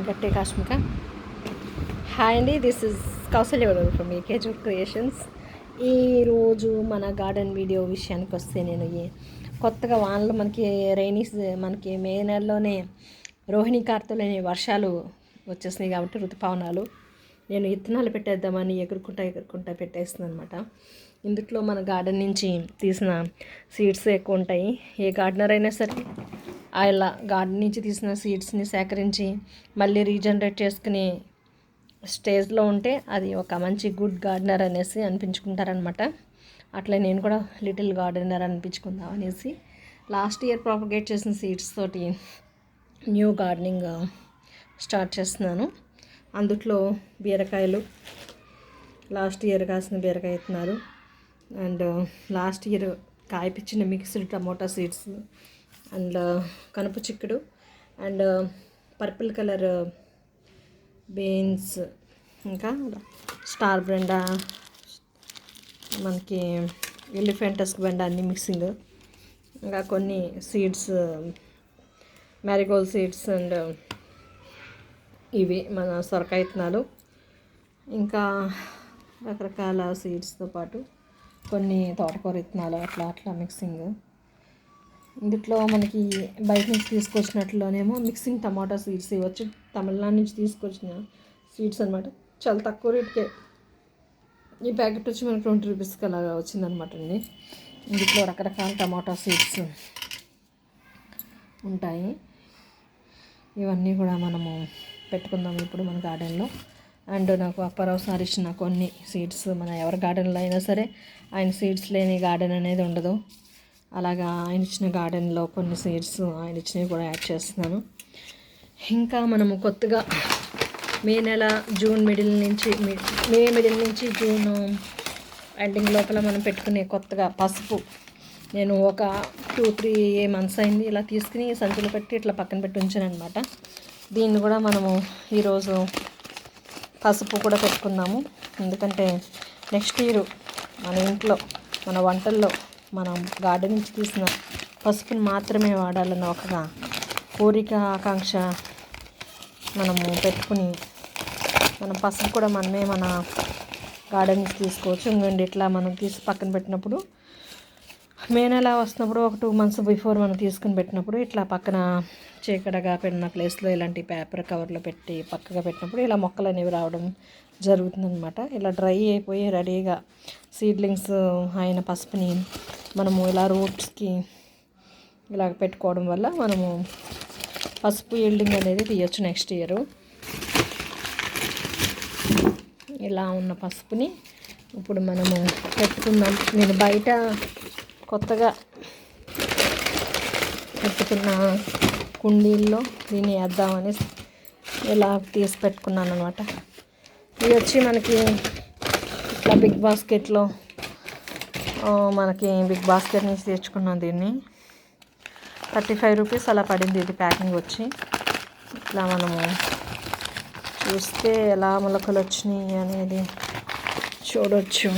గట్టే కాశ్మిక. హాయ్ అండి, this is Kausalya from ఏకేజూ క్రియేషన్స్. ఈరోజు మన గార్డెన్ వీడియో విషయానికి వస్తే, నేను కొత్తగా వానలు మనకి మే నెలలోనే రోహిణి కార్తెలోని వర్షాలు వచ్చేసినాయి కాబట్టి ఋతుపవనాలు నేను విత్తనాలు పెట్టేద్దామని ఎగురుకుంటా పెట్టేస్తున్నాను అనమాట. ఇందులో మన గార్డెన్ నుంచి తీసిన సీడ్స్ ఎక్కువ ఉంటాయి. ఏ గార్డెనర్ అయినా సరే అలా గార్డెన్ నుంచి తీసిన సీడ్స్ని సేకరించి మళ్ళీ రీజనరేట్ చేసుకునే స్టేజ్లో ఉంటే అది ఒక మంచి గుడ్ గార్డెనర్ అనేసి అనిపించుకుంటారనమాట. అట్లా నేను కూడా లిటిల్ గార్డెనర్ అనిపించుకుందాం అనేసి లాస్ట్ ఇయర్ ప్రాపగేట్ చేసిన సీడ్స్ తోటి న్యూ గార్డెనింగ్ స్టార్ట్ చేస్తున్నాను. అందుట్లో బీరకాయలు, లాస్ట్ ఇయర్ కాసిన బీరకాయ విత్తనాలు, అండ్ లాస్ట్ ఇయర్ కాయపిచ్చిన మిక్స్డ్ టమోటా సీడ్స్, అండ్ కనుపు చిక్కుడు, అండ్ పర్పుల్ కలర్ బీన్స్, ఇంకా స్టార్ బెండా, మనకి ఎలిఫెంటస్ బెండా అన్ని మిక్సింగ్, ఇంకా కొన్ని సీడ్స్ మ్యారీగోల్డ్ సీడ్స్, అండ్ ఇవి మన సొరకాయ విత్తనాలు, ఇంకా రకరకాల సీడ్స్తో పాటు కొన్ని తోటకూర విత్తనాలు, అట్లా మిక్సింగ్. ఇందులో మనకి బయట నుంచి తీసుకొచ్చినట్లోనేమో మిక్సింగ్ టమాటా సీడ్స్ వచ్చి తమిళనాడు నుంచి తీసుకొచ్చిన సీడ్స్ అనమాట. చాలా తక్కువ రేట్కే ఈ ప్యాకెట్ వచ్చి మనకు 20 రూపీస్కి అలాగా వచ్చిందనమాట అండి. ఇందులో రకరకాల టమాటా సీడ్స్ ఉంటాయి. ఇవన్నీ కూడా మనము పెట్టుకుందాం ఇప్పుడు మన గార్డెన్లో. అండ్ నాకు అప్పారావు సార్ ఇచ్చిన కొన్ని సీడ్స్, మన ఎవరి గార్డెన్లో అయినా సరే ఆయన సీడ్స్ లేని గార్డెన్ అనేది ఉండదు. అలాగా ఆయన ఇచ్చిన గార్డెన్లో కొన్ని సీడ్స్ ఆయన ఇచ్చినవి కూడా యాడ్ చేస్తున్నాను. ఇంకా మనము కొత్తగా మే మిడిల్ నుంచి జూన్ ఎండింగ్ లోపల మనం పెట్టుకునే కొత్తగా పసుపు, నేను ఒక 2-3 months అయింది ఇలా తీసుకుని సంచులు పెట్టి ఇట్లా పక్కన పెట్టి ఉంచాను అనమాట. దీన్ని కూడా మనము ఈరోజు పసుపు కూడా పెట్టుకుందాము. ఎందుకంటే నెక్స్ట్ ఇయర్ మన ఇంట్లో మన వంటల్లో మనం గార్డెన్ నుంచి తీసిన పసుపుని మాత్రమే వాడాలన్న ఒక కోరిక, ఆకాంక్ష మనము పెట్టుకుని మన పసుపు కూడా మనమే మన గార్డెన్ నుంచి తీసుకోవచ్చు. ఇంకండి ఇట్లా మనం తీసి పక్కన పెట్టినప్పుడు మే నెల వస్తున్నప్పుడు ఒక 2 months బిఫోర్ మనం తీసుకుని పెట్టినప్పుడు ఇట్లా పక్కన చీకడగా పెట్టిన ప్లేస్లో ఇలాంటి పేపర్ కవర్లో పెట్టి పక్కగా పెట్టినప్పుడు ఇలా మొక్కలు అనేవి రావడం జరుగుతుందన్నమాట. ఇలా డ్రై అయిపోయి రెడీగా సీడ్లింగ్స్ అయిన పసుపుని మనము ఇలా రూట్స్కి ఇలా పెట్టుకోవడం వల్ల మనము పసుపు ఈల్డింగ్ అనేది తీయచ్చు నెక్స్ట్ ఇయర్. ఇలా ఉన్న పసుపుని ఇప్పుడు మనము పెట్టుకుందాం. నేను బయట కొత్తగా పెట్టుకున్న కుండీల్లో దీన్ని వేద్దామని ఇలా తీసి పెట్టుకున్నాను అనమాట. ఇది వచ్చి మనకి ఇట్లా బిగ్ బాస్కెట్ నుంచి తెచ్చుకున్నాను. దీన్ని 35 రూపీస్ అలా పడింది ఇది ప్యాకింగ్ వచ్చి. ఇట్లా మనము చూస్తే ఎలా మొలకలు వచ్చినాయి అనేది చూడవచ్చు.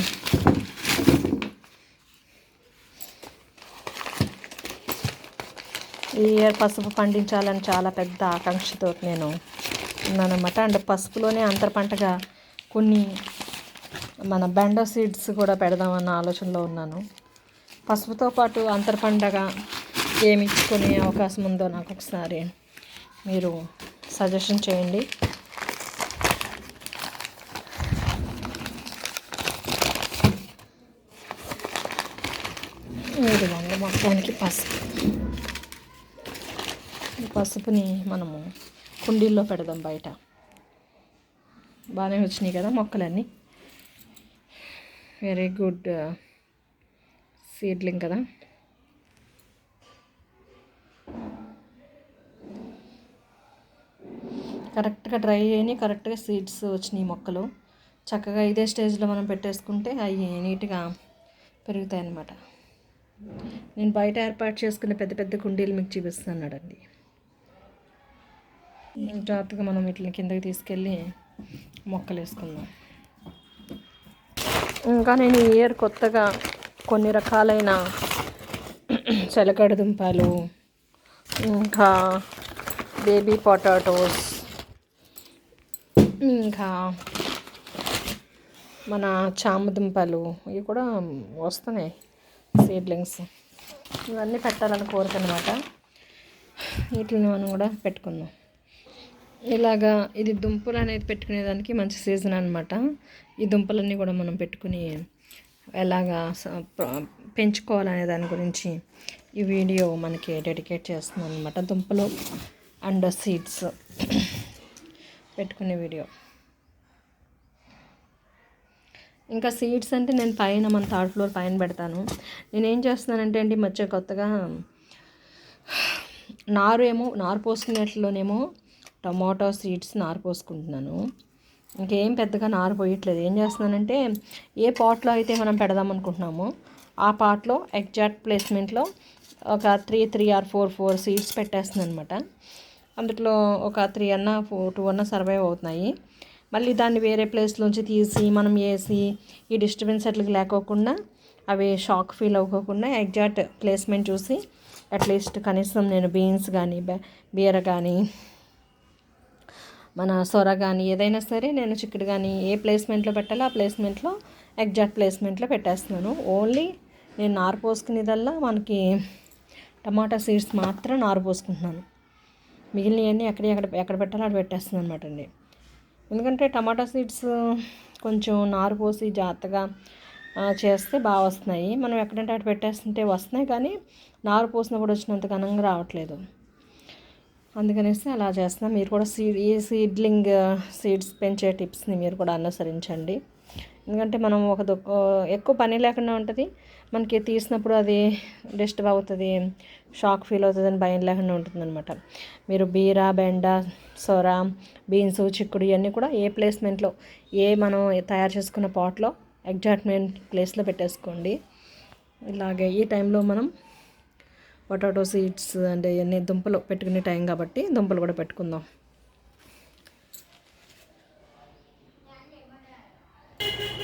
ఈ ఇయర్ పసుపు పండించాలని చాలా పెద్ద ఆకాంక్షతో నేను ఉన్నానన్నమాట. అండ్ పసుపులోనే అంతర పంటగా కొన్ని మన బెండో సీడ్స్ కూడా పెడదామన్న ఆలోచనలో ఉన్నాను. పసుపుతో పాటు అంతర పంటగా ఏమి ఇచ్చుకునే అవకాశం ఉందో నాకు ఒకసారి మీరు సజెషన్ చేయండి. ఇది మొత్తానికి పసుపుని మనము కుండీల్లో పెడదాం. బయట బాగానే వచ్చినాయి కదా మొక్కలన్నీ. వెరీ గుడ్ సీడ్లింగ్ కదా. కరెక్ట్గా డ్రై అయినాయి, కరెక్ట్గా సీడ్స్ వచ్చినాయి మొక్కలు. చక్కగా ఇదే స్టేజ్లో మనం పెట్టేసుకుంటే అవి నీట్గా పెరుగుతాయి అన్నమాట. నేను బయట ఏర్పాటు చేసుకునే పెద్ద పెద్ద కుండీలు మీకు చూపిస్తున్నాడండి. జాగ్రత్తగా మనం వీటిని కిందకి తీసుకెళ్ళి మొక్కలు వేసుకుందాం. ఇంకా నేను ఈ ఇయర్ కొత్తగా కొన్ని రకాలైన చిలకడ దుంపలు, ఇంకా బేబీ పొటాటోస్, ఇంకా మన చామదుంపలు ఇవి కూడా వస్తున్నాయి, సీడ్లింగ్స్. ఇవన్నీ పెట్టాలని కోరిక అనమాట. వీటిని మనం కూడా పెట్టుకుందాం. ఇలాగా ఇది దుంపలు అనేది పెట్టుకునేదానికి మంచి సీజన్ అనమాట. ఈ దుంపలన్నీ కూడా మనం పెట్టుకుని ఎలాగా పెంచుకోవాలనే దాని గురించి ఈ వీడియో మనకి డెడికేట్ చేస్తున్నాను అనమాట. దుంపలు అండ్ సీడ్స్ పెట్టుకునే వీడియో. ఇంకా సీడ్స్ అంటే నేను పైన మన థర్డ్ ఫ్లోర్ పైన పెడతాను. నేనేం చేస్తున్నానంటే అండి, మధ్య కొత్తగా నారు పోసుకునేట్లోనేమో టమాటో సీడ్స్ నారు పోసుకుంటున్నాను. ఇంకేం పెద్దగా నారు పోయట్లేదు. ఏం చేస్తున్నానంటే, ఏ పాట్లో అయితే మనం పెడదాం అనుకుంటున్నామో ఆ పాట్లో ఎగ్జాక్ట్ ప్లేస్మెంట్లో ఒక 3 or 4 సీడ్స్ పెట్టేస్తున్నాను అనమాట. అందులో ఒక 3 అన్నా 2 అన్నా సర్వైవ్ అవుతున్నాయి. మళ్ళీ దాన్ని వేరే ప్లేస్లోంచి తీసి మనం వేసి ఈ డిస్టర్బెన్స్ అట్లకి లేకోకుండా, అవి షాక్ ఫీల్ అవ్వకుండా ఎగ్జాక్ట్ ప్లేస్మెంట్ చూసి అట్లీస్ట్ కనీసం నేను బీన్స్ కానీ బీర కానీ మన సొర కానీ ఏదైనా సరే నేను చిక్కుడు కానీ ఏ ప్లేస్మెంట్లో పెట్టాలో ఆ ప్లేస్మెంట్లో ఎగ్జాక్ట్ ప్లేస్మెంట్లో పెట్టేస్తున్నాను. ఓన్లీ నేను నారు పోసుకునేదల్లా మనకి టమాటా సీడ్స్ మాత్రం నారు పోసుకుంటున్నాను. మిగిలినవన్నీ ఎక్కడ పెట్టాలో అక్కడ పెట్టేస్తున్నాను అనమాట అండి. ఎందుకంటే టమాటా సీడ్స్ కొంచెం నారు పోసి జాగ్రత్తగా చేస్తే బాగా వస్తున్నాయి. మనం ఎక్కడంటే అక్కడ పెట్టేస్తుంటే వస్తున్నాయి, కానీ నారు పోసినప్పుడు వచ్చినంత ఘనంగా రావట్లేదు. అందుకనేసి అలా చేస్తున్నాం. మీరు కూడా ఈ సీడ్లింగ్ సీడ్స్ పెంచే టిప్స్ని మీరు కూడా అనుసరించండి. ఎందుకంటే మనం ఎక్కువ పని లేకుండా ఉంటుంది. మనకి తీసినప్పుడు అది డిస్టర్బ్ అవుతుంది, షాక్ ఫీల్ అవుతుంది అని భయం లేకుండా ఉంటుందన్నమాట. మీరు బీర, బెండ, సొర, బీన్స్, చిక్కుడు ఇవన్నీ కూడా ఏ ప్లేస్మెంట్లో మనం తయారు చేసుకున్న పాట్లో ఎగ్జాక్ట్ ప్లేస్లో పెట్టేసుకోండి. ఇలాగే ఈ టైంలో మనం పొటాటో సీడ్స్ అంటే ఇవన్నీ దుంపలు పెట్టుకునే టైం కాబట్టి దుంపలు కూడా పెట్టుకుందాం.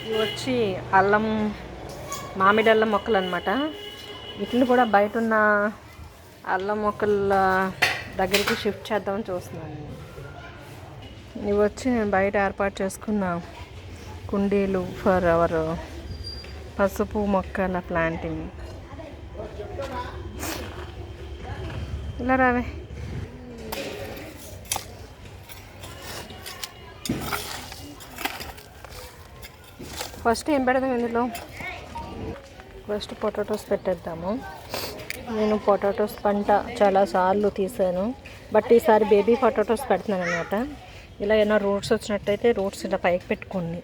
ఇవి వచ్చి మామిడి అల్లం మొక్కలు అనమాట. వీటిని కూడా బయట ఉన్న అల్లం మొక్కల దగ్గరికి షిఫ్ట్ చేద్దామని చూస్తున్నాను. ఇవి వచ్చి నేను బయట ఏర్పాటు చేసుకున్న కుండీలు ఫర్ అవర్ పసుపు మొక్కల ప్లాంటింగ్. ఇలా రావే. ఫస్ట్ ఏం పెడదాం ఇందులో? ఫస్ట్ పొటాటోస్ పెట్టేద్దాము. నేను పొటాటోస్ పంట చాలాసార్లు తీసాను, బట్ ఈసారి బేబీ పొటాటోస్ పెడుతున్నాను అనమాట. ఇలా ఏమైనా రూట్స్ వచ్చినట్టయితే రూట్స్ ఇలా పైకి పెట్టుకోండి.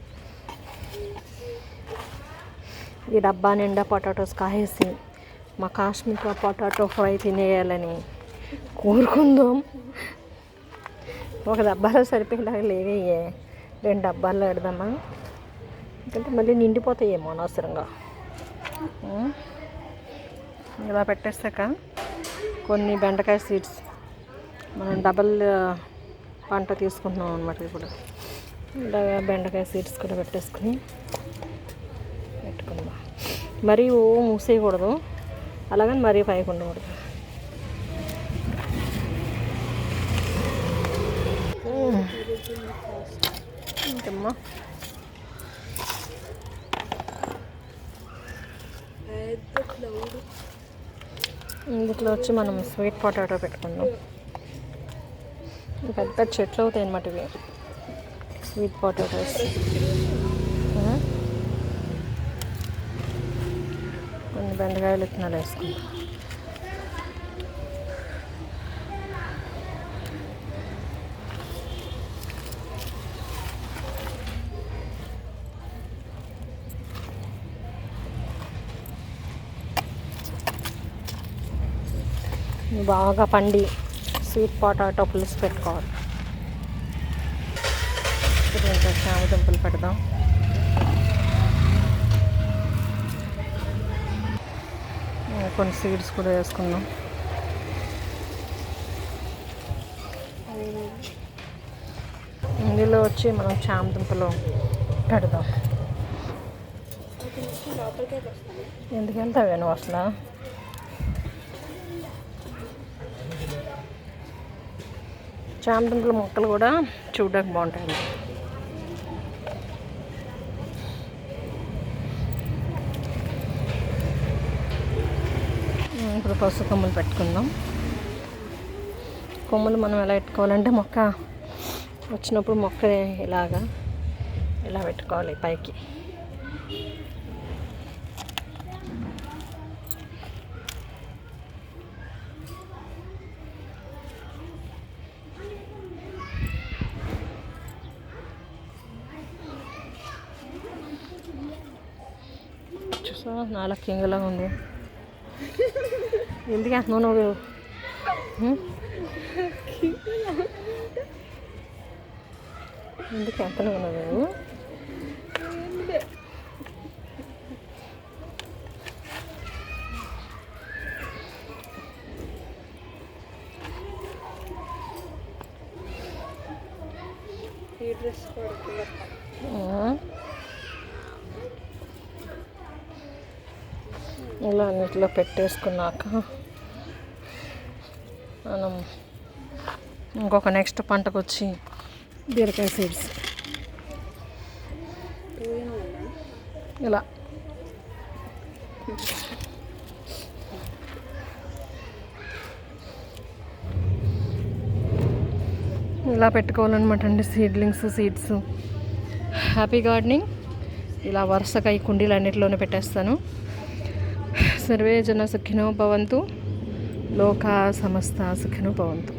ఈ డబ్బా నిండా పొటాటోస్ కాయేసి మా కాశ్మీర్ పొటాటో ఫ్రై తినేయాలని కోరుకుందాం. ఒక డబ్బాలో సరిపోయేలాగా లేవయ్యే, 2 డబ్బాల్లో పెడదామా? ఎందుకంటే మళ్ళీ నిండిపోతాయేమో అనవసరంగా. ఇలా పెట్టేస్తాక కొన్ని బెండకాయ సీడ్స్ మనం డబల్ పంట తీసుకుంటున్నాం అనమాట. ఇప్పుడు ఇలాగా బెండకాయ సీడ్స్ కూడా పెట్టుకుందాం. మరీ మూసేయకూడదు, అలాగని మరీ పైకి ఉండకూడదు. ఇంకమ్మా ఇందులో వచ్చి మనం స్వీట్ పొటాటో పెట్టుకుందాం. పెద్ద చెట్లు అవుతాయి అన్నమాట ఇవి స్వీట్ పొటాటోస్. కొన్ని బెండకాయలు విత్తనాలు వేసుకుందాం. బాగా పండి స్వీట్ పొటాటో పులుసు పెట్టుకోవాలి. దీంట్లో చామదుంపలు పెడదాం. కొన్ని సీడ్స్ కూడా వేసుకుందాం. ఇందులో వచ్చి మనం చామదుంపలు పెడదాం. ఎందుకు వెళ్తావేను అసలు? చామదుంపల మొక్కలు కూడా చూడడానికి బాగుంటాయి. పసుపు కొమ్మలు పెట్టుకుందాం. కొమ్మలు మనం ఎలా పెట్టుకోవాలంటే మొక్క వచ్చినప్పుడు మొక్క ఇలా పెట్టుకోవాలి పైకి. చూసా నాలుగు కింగలా ఉంది. ఎందుకు అంటున్నావు నువ్వు? ఎందుకు అంటున్నావు నువ్వు? ఈ డ్రెస్ ఇలా అన్నిట్లో పెట్టేసుకున్నాక మనం ఇంకొక నెక్స్ట్ పంటకు వచ్చి బీరకాయ సీడ్స్ ఇలా పెట్టుకోవాలన్నమాట అండి. సీడ్స్. Happy gardening. ఇలా వరుసగా ఈ కుండీలు అన్నిటిలోనే పెట్టేస్తాను. సర్వే జన సుఖినో భవంతు, లోకా సమస్త సుఖినో భవంతు.